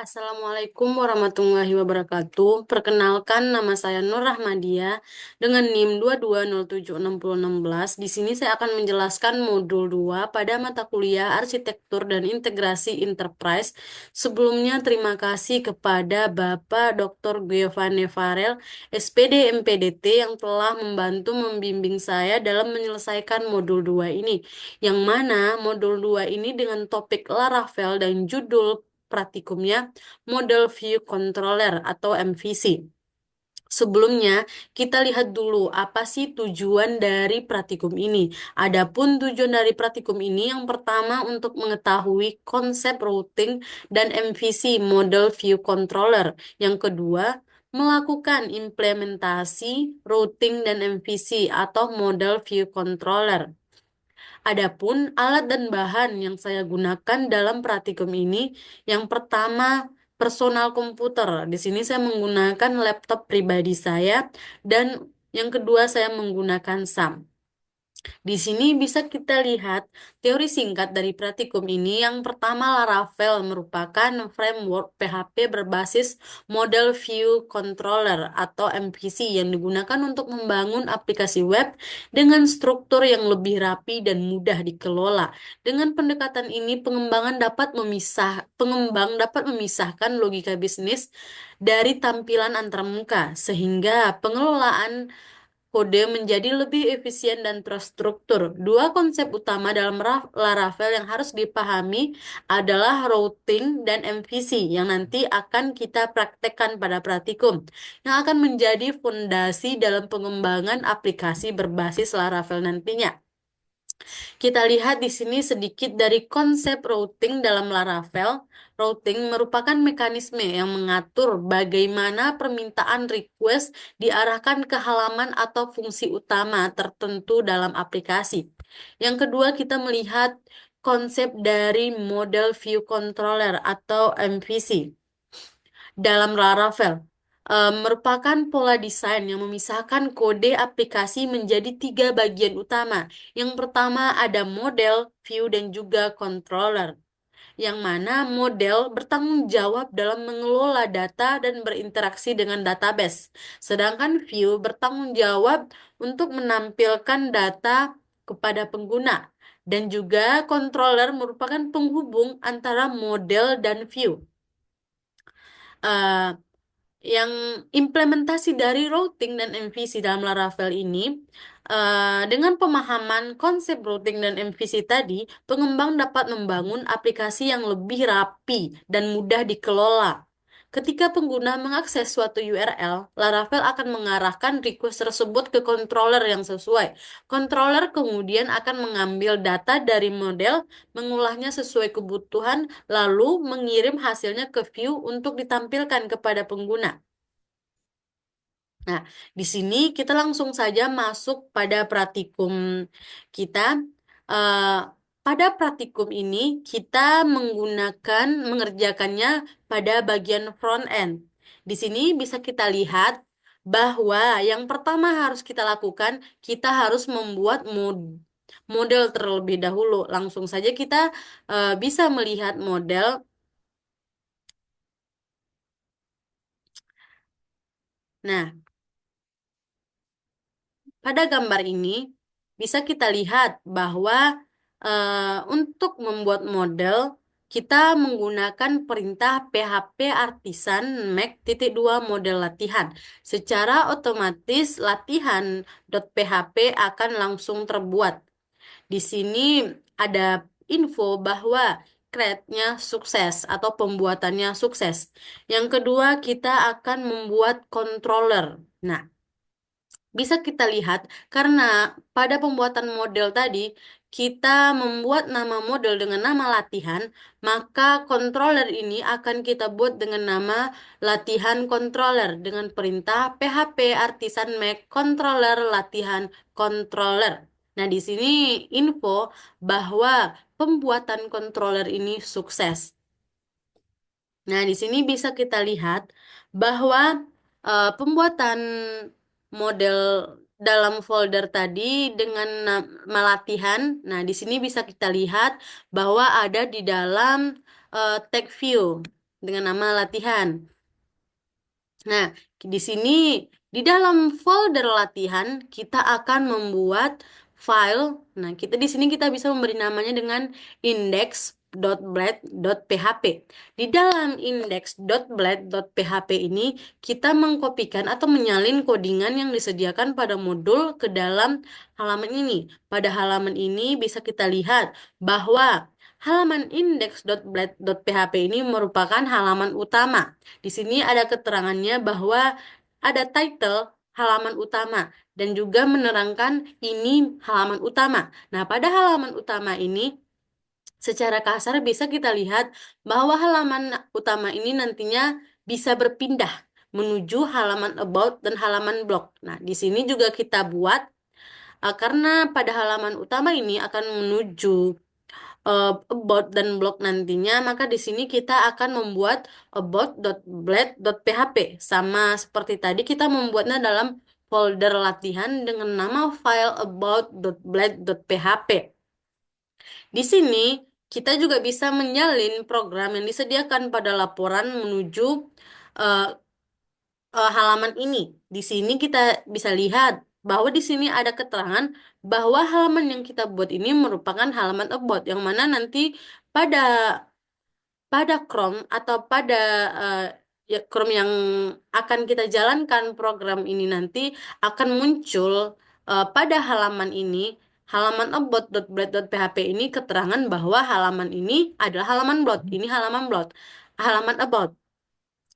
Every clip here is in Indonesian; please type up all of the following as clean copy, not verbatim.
Assalamualaikum warahmatullahi wabarakatuh. Perkenalkan, nama saya Nur Rahmadia dengan NIM 22076016. Di sini saya akan menjelaskan modul 2 pada mata kuliah Arsitektur dan Integrasi Enterprise. Sebelumnya terima kasih kepada Bapak Dr. Giovanni Farel, SPD MPDT yang telah membantu membimbing saya dalam menyelesaikan modul 2 ini. Yang mana modul 2 ini dengan topik Laravel dan judul praktikumnya Model View Controller atau MVC. Sebelumnya, kita lihat dulu apa sih tujuan dari praktikum ini. Adapun tujuan dari praktikum ini yang pertama untuk mengetahui konsep routing dan MVC Model View Controller. Yang kedua, melakukan implementasi routing dan MVC atau Model View Controller. Adapun alat dan bahan yang saya gunakan dalam praktikum ini, yang pertama personal komputer. Di sini saya menggunakan laptop pribadi saya dan yang kedua saya menggunakan SAM. Di sini bisa kita lihat teori singkat dari praktikum ini. Yang pertama, Laravel merupakan framework PHP berbasis Model View Controller atau MVC yang digunakan untuk membangun aplikasi web dengan struktur yang lebih rapi dan mudah dikelola. Dengan pendekatan ini, pengembang dapat memisahkan logika bisnis dari tampilan antarmuka, sehingga pengelolaan kode menjadi lebih efisien dan terstruktur. Dua konsep utama dalam Laravel yang harus dipahami adalah routing dan MVC yang nanti akan kita praktekkan pada praktikum, yang akan menjadi fondasi dalam pengembangan aplikasi berbasis Laravel nantinya. Kita lihat di sini sedikit dari konsep routing dalam Laravel. Routing merupakan mekanisme yang mengatur bagaimana permintaan request diarahkan ke halaman atau fungsi utama tertentu dalam aplikasi. Yang kedua, kita melihat konsep dari Model View Controller atau MVC dalam Laravel. Merupakan pola desain yang memisahkan kode aplikasi menjadi tiga bagian utama. Yang pertama ada model, view, dan juga controller. Yang mana model bertanggung jawab dalam mengelola data dan berinteraksi dengan database. Sedangkan view bertanggung jawab untuk menampilkan data kepada pengguna. Dan juga controller merupakan penghubung antara model dan view. Eh, yang implementasi dari routing dan MVC dalam Laravel ini, dengan pemahaman konsep routing dan MVC tadi, pengembang dapat membangun aplikasi yang lebih rapi dan mudah dikelola. Ketika pengguna mengakses suatu URL, Laravel akan mengarahkan request tersebut ke controller yang sesuai. Controller kemudian akan mengambil data dari model, mengolahnya sesuai kebutuhan, lalu mengirim hasilnya ke view untuk ditampilkan kepada pengguna. Nah, di sini kita langsung saja masuk pada praktikum kita. Eh, Pada praktikum ini kita mengerjakannya pada bagian front end. Di sini bisa kita lihat bahwa yang pertama harus kita lakukan, kita harus membuat model terlebih dahulu. Langsung saja kita bisa melihat model. Nah, pada gambar ini bisa kita lihat bahwa untuk membuat model kita menggunakan perintah PHP artisan make.2 model latihan. Secara otomatis latihan.php akan langsung terbuat. Di sini ada info bahwa create-nya sukses atau pembuatannya sukses. Yang kedua, kita akan membuat controller. Nah, bisa kita lihat karena pada pembuatan model tadi kita membuat nama model dengan nama latihan, maka controller ini akan kita buat dengan nama latihan controller dengan perintah php artisan make controller latihan controller. Nah, di sini info bahwa pembuatan controller ini sukses. Nah, di sini bisa kita lihat bahwa pembuatan model dalam folder tadi dengan nama latihan. Nah, di sini bisa kita lihat bahwa ada di dalam tag view. dengan nama latihan. Nah, di sini di dalam folder latihan kita akan membuat file. Nah, di sini kita bisa memberi namanya dengan index.blade.php. Di dalam index.blade.php ini kita mengkopikan atau menyalin codingan yang disediakan pada modul ke dalam halaman ini. Pada halaman ini bisa kita lihat bahwa halaman index.blade.php ini merupakan halaman utama. Di sini ada keterangannya bahwa ada title halaman utama dan juga menerangkan ini halaman utama. Nah, pada halaman utama ini secara kasar bisa kita lihat bahwa halaman utama ini nantinya bisa berpindah menuju halaman about dan halaman blog. Nah, di sini juga kita buat karena pada halaman utama ini akan menuju about dan blog nantinya, maka di sini kita akan membuat about.blade.php. Sama seperti tadi kita membuatnya dalam folder latihan dengan nama file about.blade.php. Di sini kita juga bisa menyalin program yang disediakan pada laporan menuju eh, halaman ini. Di sini kita bisa lihat bahwa di sini ada keterangan bahwa halaman yang kita buat ini merupakan halaman about yang mana nanti pada Chrome atau pada eh, Chrome yang akan kita jalankan program ini nanti akan muncul pada halaman ini, halaman about.blade.php ini keterangan bahwa halaman ini adalah halaman blog, ini halaman blog, halaman about.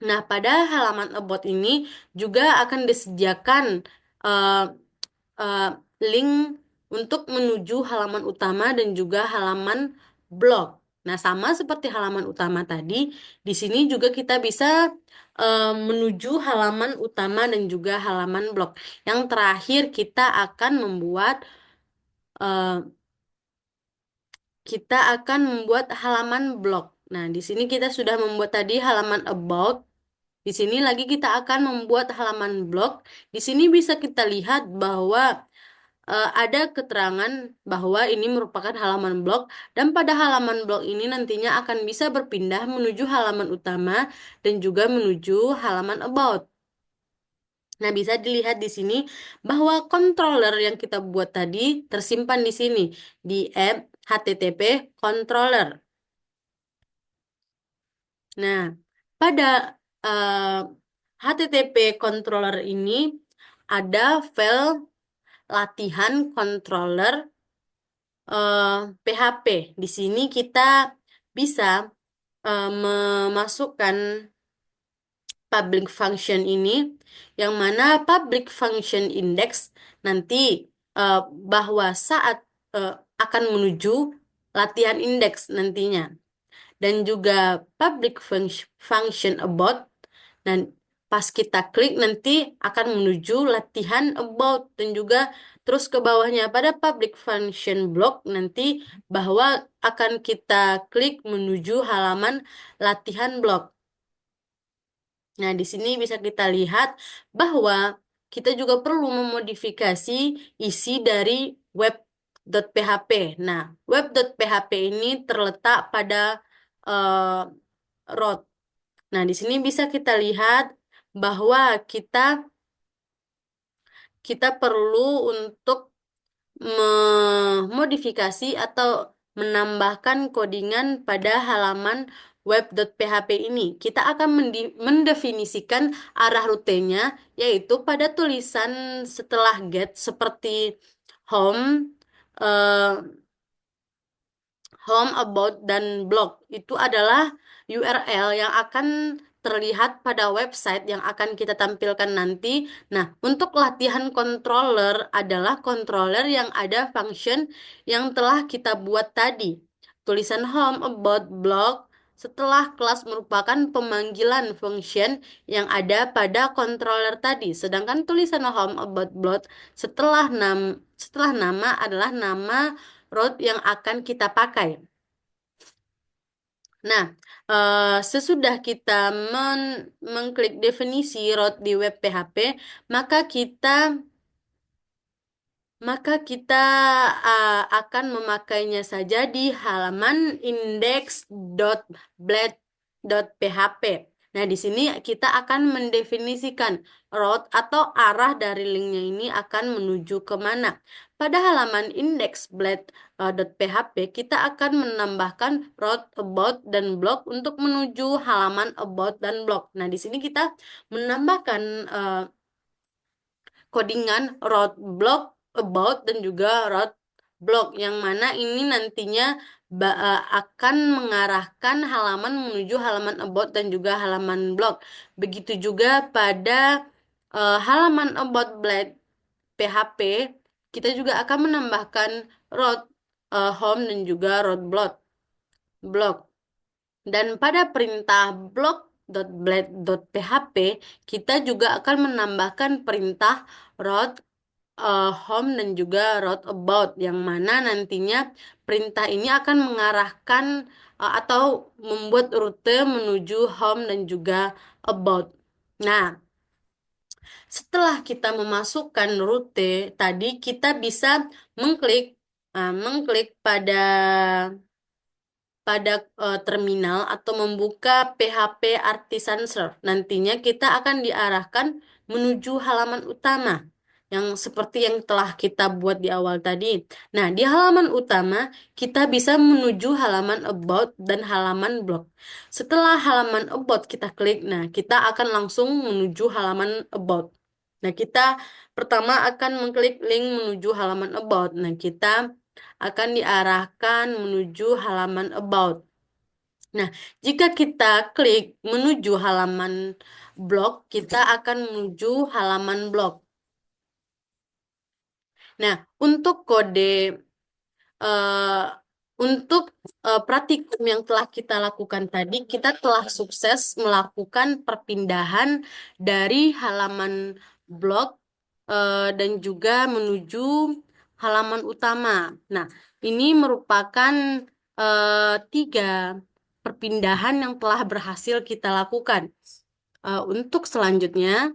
Nah, pada halaman about ini juga akan disediakan eh, eh, link untuk menuju halaman utama dan juga halaman blog. Nah, sama seperti halaman utama tadi, di sini juga kita bisa menuju halaman utama dan juga halaman blog. Yang terakhir eh, kita akan membuat halaman blog. Nah, di sini kita sudah membuat tadi halaman about. Di sini lagi kita akan membuat halaman blog. Di sini bisa kita lihat bahwa ada keterangan bahwa ini merupakan halaman blog dan pada halaman blog ini nantinya akan bisa berpindah menuju halaman utama dan juga menuju halaman about. Nah, bisa dilihat di sini bahwa controller yang kita buat tadi tersimpan di sini di app HTTP controller. Nah, pada HTTP controller ini ada file latihan controller PHP. Di sini kita bisa memasukkan public function ini, yang mana public function index nanti bahwa saat eh, akan menuju latihan indeks nantinya, dan juga public function about. Dan pas kita klik nanti akan menuju latihan about dan juga terus ke bawahnya pada public function block nanti bahwa akan kita klik menuju halaman latihan blog. Nah, di sini bisa kita lihat bahwa kita juga perlu memodifikasi isi dari web.php. Nah, web.php ini terletak pada eh, root. Nah, di sini bisa kita lihat bahwa kita perlu untuk memodifikasi atau menambahkan codingan pada halaman web.php ini. Kita akan mendefinisikan arah rutenya, yaitu pada tulisan setelah get seperti home, eh, home, about, dan blog. Itu adalah URL yang akan terlihat pada website yang akan kita tampilkan nanti. Nah, untuk latihan controller adalah controller yang ada function yang telah kita buat tadi. Tulisan home, about, blog setelah kelas merupakan pemanggilan function yang ada pada controller tadi. Sedangkan tulisan home, about, blog setelah nama adalah nama root yang akan kita pakai. Nah, sesudah kita mengklik definisi root di web PHP, maka kita maka kita akan memakainya saja di halaman index.blade.php. .php. Nah, di sini kita akan mendefinisikan route atau arah dari linknya ini akan menuju kemana. Pada halaman index.blade.php, kita akan menambahkan route, about, dan blog untuk menuju halaman about dan blog. Nah, di sini kita menambahkan codingan route blog, about, dan juga route blog, yang mana ini nantinya akan mengarahkan halaman menuju halaman about dan juga halaman blog. Begitu juga pada halaman about blade PHP, kita juga akan menambahkan route home dan juga route blog. Dan pada perintah blog.blade.php, kita juga akan menambahkan perintah route home dan juga route about, yang mana nantinya perintah ini akan mengarahkan atau membuat rute menuju home dan juga about. Nah, setelah kita memasukkan rute tadi, kita bisa mengklik pada terminal atau membuka PHP Artisan Serve. Nantinya kita akan diarahkan menuju halaman utama yang seperti yang telah kita buat di awal tadi. Nah, di halaman utama kita bisa menuju halaman about dan halaman blog. Setelah halaman about kita klik, nah kita akan langsung menuju halaman about. Nah, kita pertama akan mengklik link menuju halaman about. Nah, kita akan diarahkan menuju halaman about. Nah, jika kita klik menuju halaman blog, kita akan menuju halaman blog. Nah, untuk kode eh, untuk praktikum yang telah kita lakukan tadi, kita telah sukses melakukan perpindahan dari halaman blog dan juga menuju halaman utama. Nah, ini merupakan 3 perpindahan yang telah berhasil kita lakukan. Untuk selanjutnya,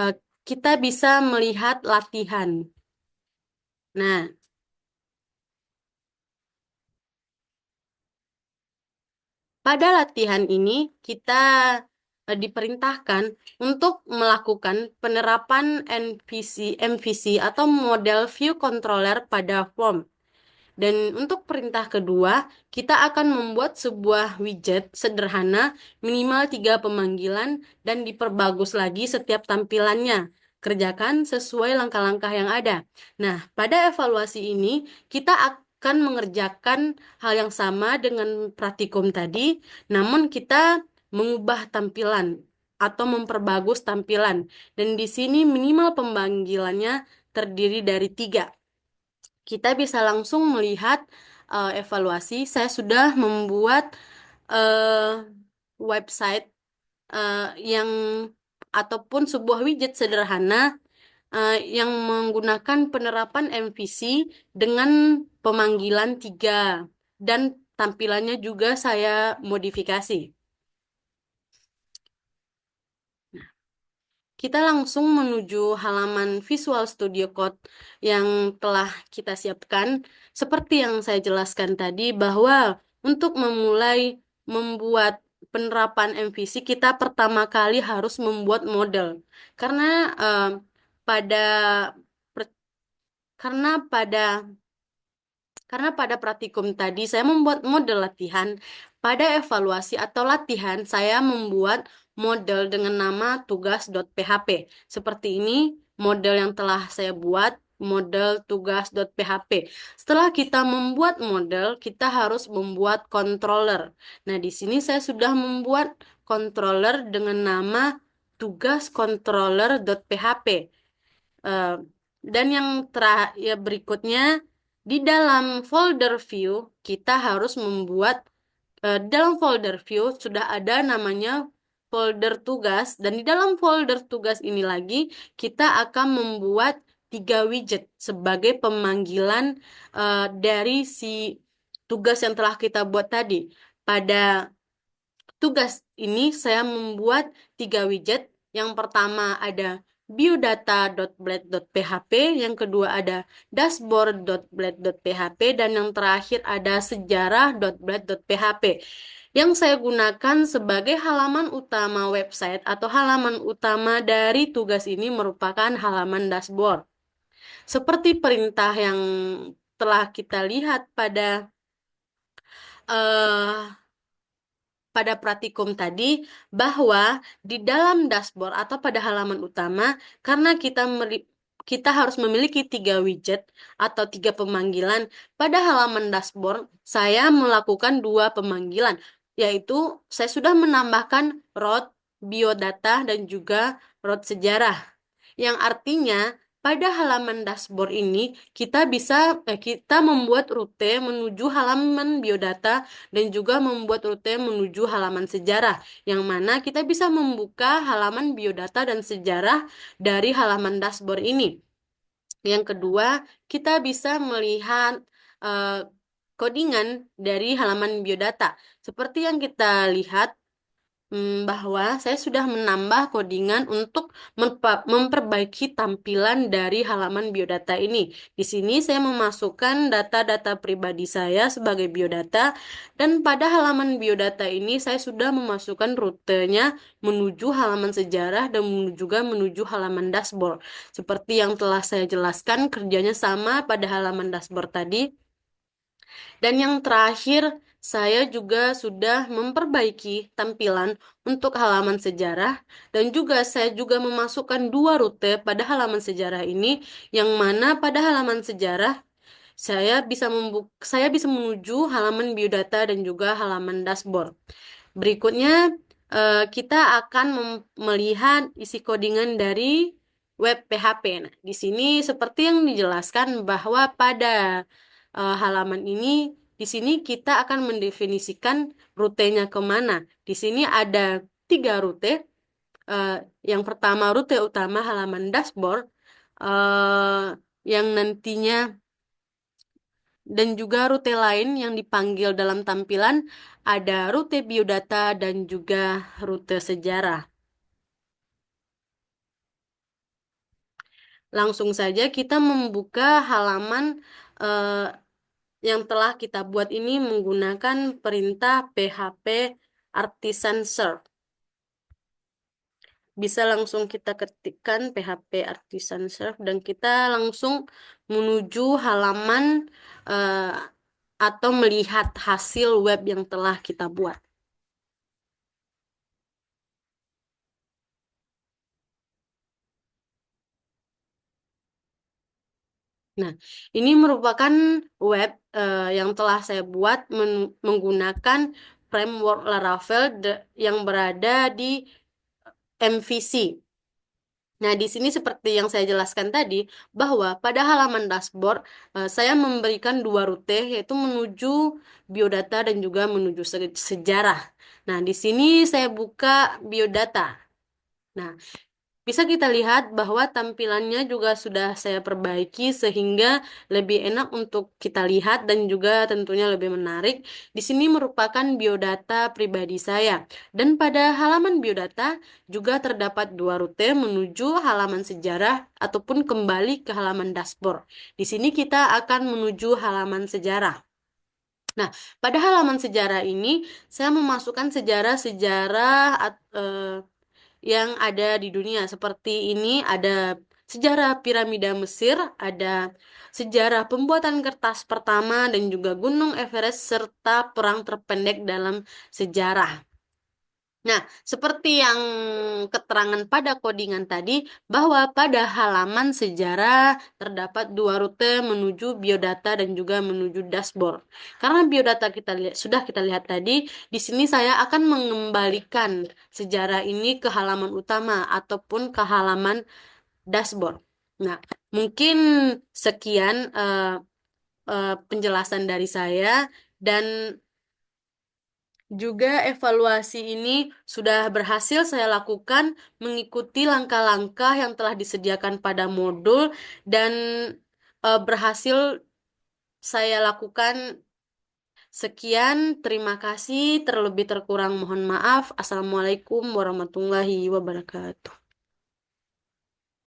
eh, kita bisa melihat latihan. Nah, pada latihan ini kita diperintahkan untuk melakukan penerapan MVC atau model view controller pada form. Dan untuk perintah kedua, kita akan membuat sebuah widget sederhana minimal 3 pemanggilan dan diperbagus lagi setiap tampilannya. Kerjakan sesuai langkah-langkah yang ada. Nah, pada evaluasi ini, kita akan mengerjakan hal yang sama dengan praktikum tadi, namun kita mengubah tampilan atau memperbagus tampilan. Dan di sini minimal pemanggilannya terdiri dari 3. Kita bisa langsung melihat evaluasi. Saya sudah membuat website yang ataupun sebuah widget sederhana yang menggunakan penerapan MVC dengan pemanggilan 3 dan tampilannya juga saya modifikasi. Kita langsung menuju halaman Visual Studio Code yang telah kita siapkan. Seperti yang saya jelaskan tadi, bahwa untuk memulai membuat penerapan MVC, kita pertama kali harus membuat model. Karena pada per- karena pada karena pada praktikum tadi saya membuat model latihan, pada evaluasi atau latihan saya membuat model dengan nama tugas.php. Seperti ini model yang telah saya buat, model tugas.php. Setelah kita membuat model, kita harus membuat controller. Nah, di sini saya sudah membuat controller dengan nama tugas controller.php. Eh, dan yang terakhir berikutnya, di dalam folder view kita harus membuat dalam folder view sudah ada namanya folder tugas, dan di dalam folder tugas ini lagi kita akan membuat 3 widget sebagai pemanggilan dari si tugas yang telah kita buat tadi. Pada tugas ini saya membuat 3 widget. Yang pertama ada biodata.blade.php, yang kedua ada dashboard.blade.php, dan yang terakhir ada sejarah.blade.php. Yang saya gunakan sebagai halaman utama website atau halaman utama dari tugas ini merupakan halaman dashboard. Seperti perintah yang telah kita lihat eh, pada praktikum tadi, bahwa di dalam dashboard atau pada halaman utama, karena kita harus memiliki tiga widget atau tiga pemanggilan. Pada halaman dashboard saya melakukan dua pemanggilan, yaitu saya sudah menambahkan root biodata dan juga root sejarah, yang artinya pada halaman dashboard ini kita membuat rute menuju halaman biodata dan juga membuat rute menuju halaman sejarah, yang mana kita bisa membuka halaman biodata dan sejarah dari halaman dashboard ini. Yang kedua, kita bisa melihat eh, codingan dari halaman biodata. Seperti yang kita lihat, bahwa saya sudah menambah codingan untuk memperbaiki tampilan dari halaman biodata ini. Di sini saya memasukkan data-data pribadi saya sebagai biodata, dan pada halaman biodata ini saya sudah memasukkan rutenya menuju halaman sejarah dan juga menuju halaman dashboard. Seperti yang telah saya jelaskan, kerjanya sama pada halaman dashboard tadi. Dan yang terakhir, saya juga sudah memperbaiki tampilan untuk halaman sejarah, dan juga saya juga memasukkan dua rute pada halaman sejarah ini, yang mana pada halaman sejarah saya bisa menuju halaman biodata dan juga halaman dashboard. Berikutnya, kita akan melihat isi codingan dari web PHP. Nah, di sini seperti yang dijelaskan bahwa pada halaman ini, di sini kita akan mendefinisikan rutenya kemana. Di sini ada tiga rute. Eh, yang pertama rute utama halaman dashboard, yang nantinya, dan juga rute lain yang dipanggil dalam tampilan ada rute biodata dan juga rute sejarah. Langsung saja kita membuka halaman eh, yang telah kita buat ini menggunakan perintah php artisan serve. Bisa langsung kita ketikkan php artisan serve dan kita langsung menuju halaman eh, atau melihat hasil web yang telah kita buat. Nah, ini merupakan web yang telah saya buat menggunakan framework Laravel yang berada di MVC. Nah, di sini seperti yang saya jelaskan tadi, bahwa pada halaman dashboard saya memberikan dua rute, yaitu menuju biodata dan juga menuju sejarah. Nah, di sini saya buka biodata. Nah, bisa kita lihat bahwa tampilannya juga sudah saya perbaiki sehingga lebih enak untuk kita lihat dan juga tentunya lebih menarik. Di sini merupakan biodata pribadi saya. Dan pada halaman biodata juga terdapat dua rute menuju halaman sejarah ataupun kembali ke halaman dashboard. Di sini kita akan menuju halaman sejarah. Nah, pada halaman sejarah ini saya memasukkan sejarah-sejarah yang ada di dunia. Seperti ini ada sejarah piramida Mesir, ada sejarah pembuatan kertas pertama dan juga Gunung Everest serta perang terpendek dalam sejarah. Nah, seperti yang keterangan pada codingan tadi, bahwa pada halaman sejarah terdapat dua rute menuju biodata dan juga menuju dashboard. Karena biodata sudah kita lihat tadi, di sini saya akan mengembalikan sejarah ini ke halaman utama ataupun ke halaman dashboard. Nah, mungkin sekian penjelasan dari saya, dan juga evaluasi ini sudah berhasil saya lakukan mengikuti langkah-langkah yang telah disediakan pada modul, dan berhasil saya lakukan. Sekian, terima kasih. Terlebih terkurang mohon maaf. Assalamualaikum warahmatullahi wabarakatuh.